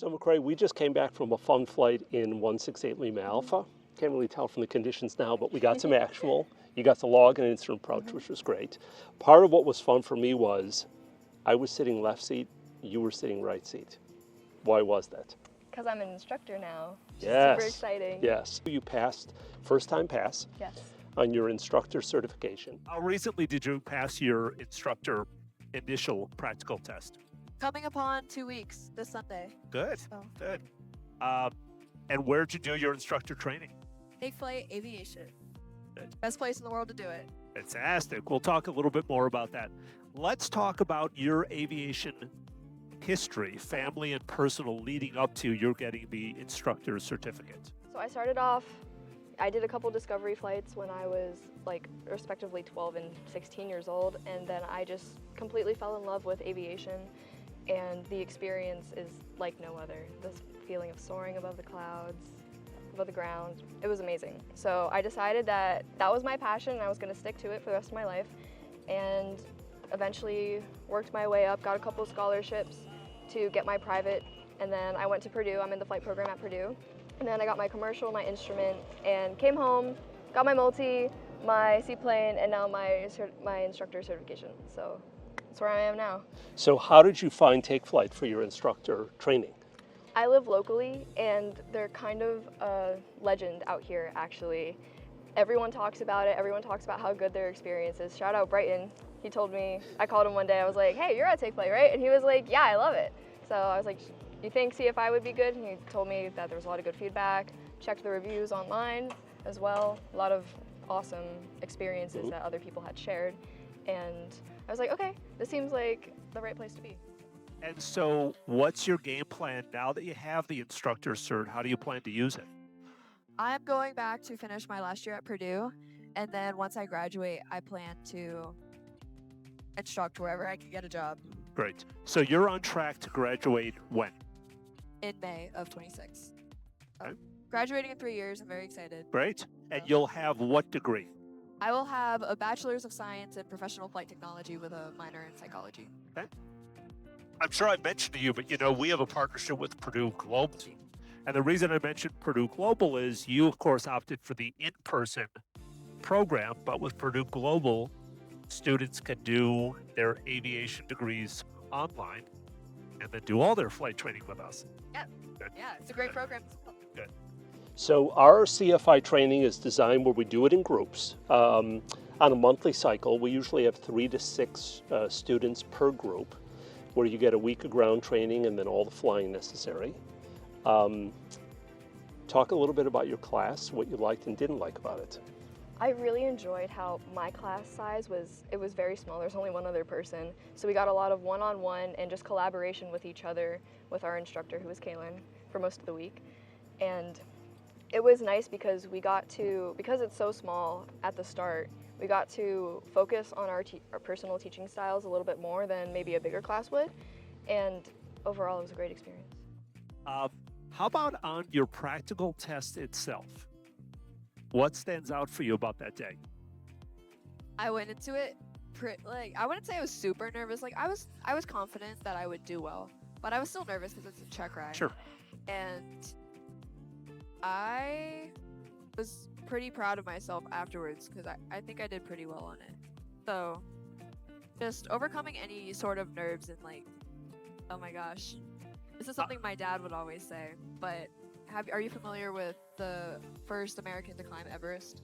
So MacRae, we just came back from a fun flight in 168 Lima Alpha. Can't really tell from the conditions now, but we got some actual. You got to log an instrument approach, which was great. Part of what was fun for me was I was sitting left seat, you were sitting right seat. Why was that? Because I'm an instructor now. Yes. Super exciting. Yes. You passed, first time pass. Yes. On your instructor certification. How recently did you pass your instructor initial practical test? Coming upon 2 weeks this Sunday. Good, So. good. And where'd you do your instructor training? Take Flight Aviation. Good. Best place in the world to do it. Fantastic. We'll talk a little bit more about that. Let's talk about your aviation history, family and personal, leading up to your getting the instructor certificate. So I started off, I did a couple discovery flights when I was like respectively 12 and 16 years old, and then I just completely fell in love with aviation, and the experience is like no other. This feeling of soaring above the clouds, above the ground, it was amazing. So I decided that that was my passion and I was going to stick to it for the rest of my life, and eventually worked my way up, got a couple scholarships to get my private, and then I went to Purdue. I'm in the flight program at Purdue. And then I got my commercial, my instrument, and came home, got my multi, my seaplane, and now my instructor certification. So that's where I am now. So how did you find Take Flight for your instructor training? I live locally, and they're kind of a legend out here, actually. Everyone talks about it. Everyone talks about how good their experience is. Shout out Brighton. He told me, I called him one day. I was like, hey, you're at Take Flight, right? And he was like, yeah, I love it. So I was like, you think CFI would be good? And he told me that there was a lot of good feedback. Checked the reviews online as well. A lot of awesome experiences that other people had shared. And I was like, okay, this seems like the right place to be. And so what's your game plan now that you have the instructor cert? How do you plan to use it? I'm going back to finish my last year at Purdue, and then once I graduate, I plan to instruct wherever I can get a job. Great. So you're on track to graduate when? In May of 26. Okay. Graduating in 3 years, I'm very excited. Great. And you'll have what degree? I will have a Bachelor's of Science in Professional Flight Technology with a minor in Psychology. Okay. I'm sure I mentioned to you, but we have a partnership with Purdue Global. And the reason I mentioned Purdue Global is you, of course, opted for the in-person program, but with Purdue Global, students can do their aviation degrees online and then do all their flight training with us. Yeah, Good. yeah, it's a great program. Good. So our CFI training is designed where we do it in groups. On a monthly cycle, we usually have 3 to 6 students per group, where you get a week of ground training and then all the flying necessary. Talk a little bit about your class, what you liked and didn't like about it. I really enjoyed how my class size was very small. There's only one other person. So we got a lot of one-on-one and just collaboration with each other with our instructor, who was Kaylin, for most of the week. And it was nice because we got to, because it's so small at the start, we got to focus on our personal teaching styles a little bit more than maybe a bigger class would. And overall, it was a great experience. How about on your practical test itself? What stands out for you about that day? I went into it I wouldn't say I was super nervous. I was confident that I would do well, but I was still nervous because it's a check ride. Sure. And I was pretty proud of myself afterwards because I think I did pretty well on it. So just overcoming any sort of nerves and oh my gosh, this is something my dad would always say, but are you familiar with the first American to climb Everest?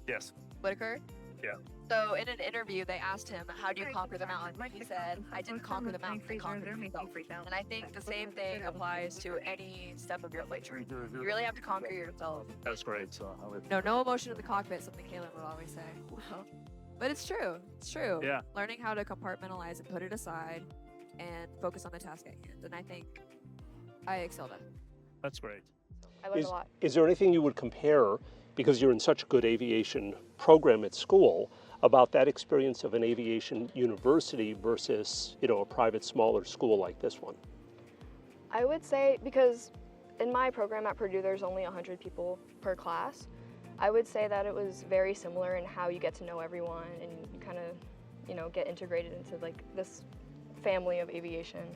Yes. Whitaker? Yeah. So in an interview, they asked him, how do you conquer the mountain? He said, I didn't conquer the mountain, I conquered myself. And I think the same thing applies to any step of your flight journey. You really have to conquer yourself. That's great. No emotion in the cockpit, something Kaylin would always say. But it's true. It's true. Yeah. Learning how to compartmentalize and put it aside and focus on the task at hand. And I think I excelled at it. That's great. I learned a lot. Is there anything you would compare, because you're in such a good aviation program at school, about that experience of an aviation university versus, a private smaller school like this one? I would say, because in my program at Purdue, there's only 100 people per class. I would say that it was very similar in how you get to know everyone and you kind of, get integrated into this family of aviation.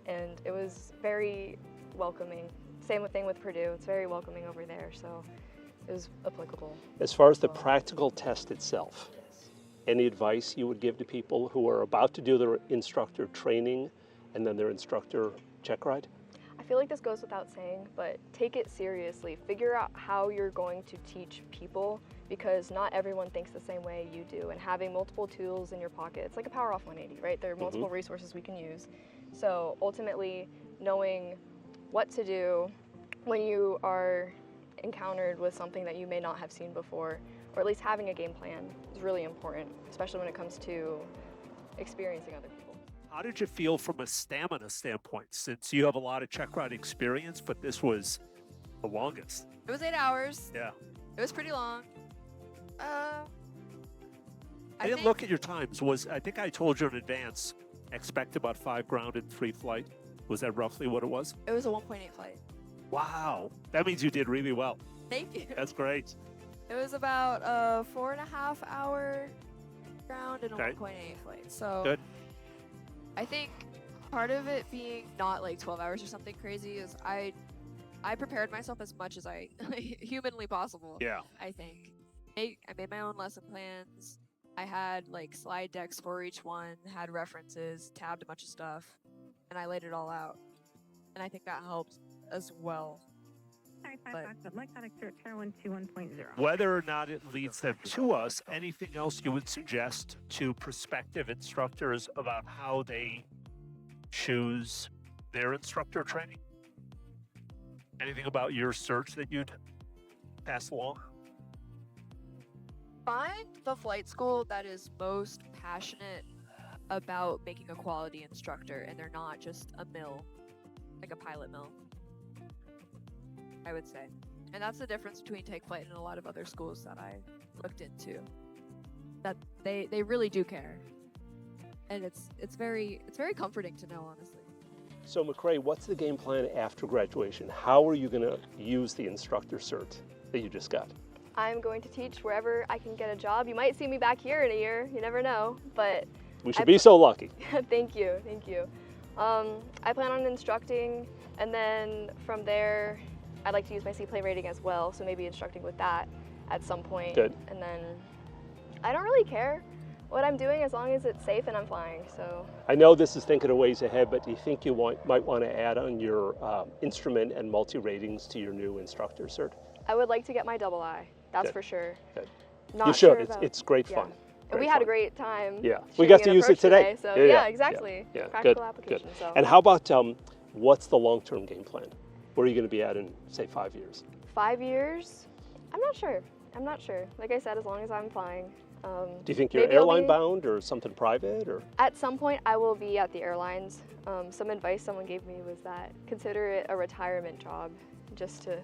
And it was very welcoming. Same thing with Purdue. It's very welcoming over there, so it was applicable. As far as the practical test itself, any advice you would give to people who are about to do their instructor training and then their instructor check ride? I feel like this goes without saying, but take it seriously. Figure out how you're going to teach people, because not everyone thinks the same way you do, and having multiple tools in your pocket, it's like a power off 180, right? There are multiple resources we can use. So ultimately, knowing what to do when you are encountered with something that you may not have seen before, or at least having a game plan, is really important, especially when it comes to experiencing other people. How did you feel from a stamina standpoint, since you have a lot of check ride experience, but this was the longest? It was 8 hours. Yeah. It was pretty long. I didn't look at your times. I think I told you in advance, expect about 5 ground and 3 flight. Was that roughly what it was? It was a 1.8 flight. Wow. That means you did really well. Thank you. That's great. It was about a 4.5 hour ground and a Okay. 1.8 flight. So Good. I think part of it being not like 12 hours or something crazy is I prepared myself as much as I humanly possible. Yeah. I think. I made my own lesson plans. I had like slide decks for each one, had references, tabbed a bunch of stuff, and I laid it all out. And I think that helped as well. Whether or not it leads them to us, anything else you would suggest to prospective instructors about how they choose their instructor training? Anything about your search that you'd pass along? Find the flight school that is most passionate about making a quality instructor, and they're not just a mill, like a pilot mill, I would say. And that's the difference between Take Flight and a lot of other schools that I looked into. That they really do care. And it's very comforting to know, honestly. So MacRae, what's the game plan after graduation? How are you going to use the instructor cert that you just got? I'm going to teach wherever I can get a job. You might see me back here in a year, you never know, but We should be so lucky. thank you. I plan on instructing, and then from there, I'd like to use my seaplane rating as well, so maybe instructing with that at some point. Good. And then I don't really care what I'm doing as long as it's safe and I'm flying. So I know this is thinking a ways ahead, but do you think you might want to add on your instrument and multi-ratings to your new instructor cert? I would like to get my double I, that's Good. for sure. Good. Not You should. sure It's great yeah. fun. And we Great had a fun. great time. Yeah, we shooting got to an use it approach today. So yeah, exactly. Yeah. Practical Good. application. So. And how about what's the long-term game plan? Where are you going to be at in, say, 5 years? 5 years? I'm not sure. Like I said, as long as I'm flying. Do you think you're maybe I'll airline be- bound or something private? Or At some point, I will be at the airlines. Some advice someone gave me was that consider it a retirement job, just to,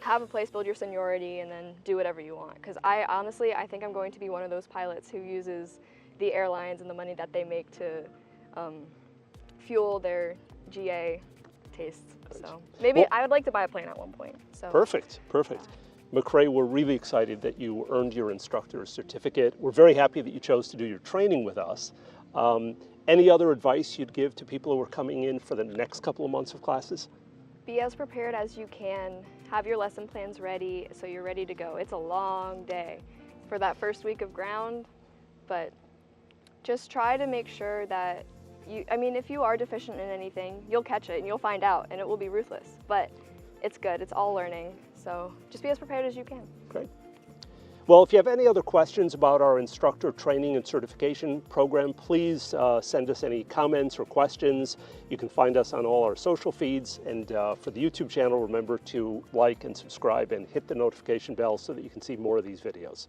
have a place, build your seniority, and then do whatever you want. Because I think I'm going to be one of those pilots who uses the airlines and the money that they make to fuel their GA tastes. So maybe I would like to buy a plane at one point. So Perfect. MacRae, we're really excited that you earned your instructor certificate. We're very happy that you chose to do your training with us. Any other advice you'd give to people who are coming in for the next couple of months of classes? be as prepared as you can. Have your lesson plans ready so you're ready to go. It's a long day for that first week of ground, but just try to make sure that if you are deficient in anything, you'll catch it and you'll find out and it will be ruthless, but it's good, it's all learning. So just be as prepared as you can. Great. Well, if you have any other questions about our instructor training and certification program, please send us any comments or questions. You can find us on all our social feeds, and for the YouTube channel, remember to like and subscribe and hit the notification bell so that you can see more of these videos.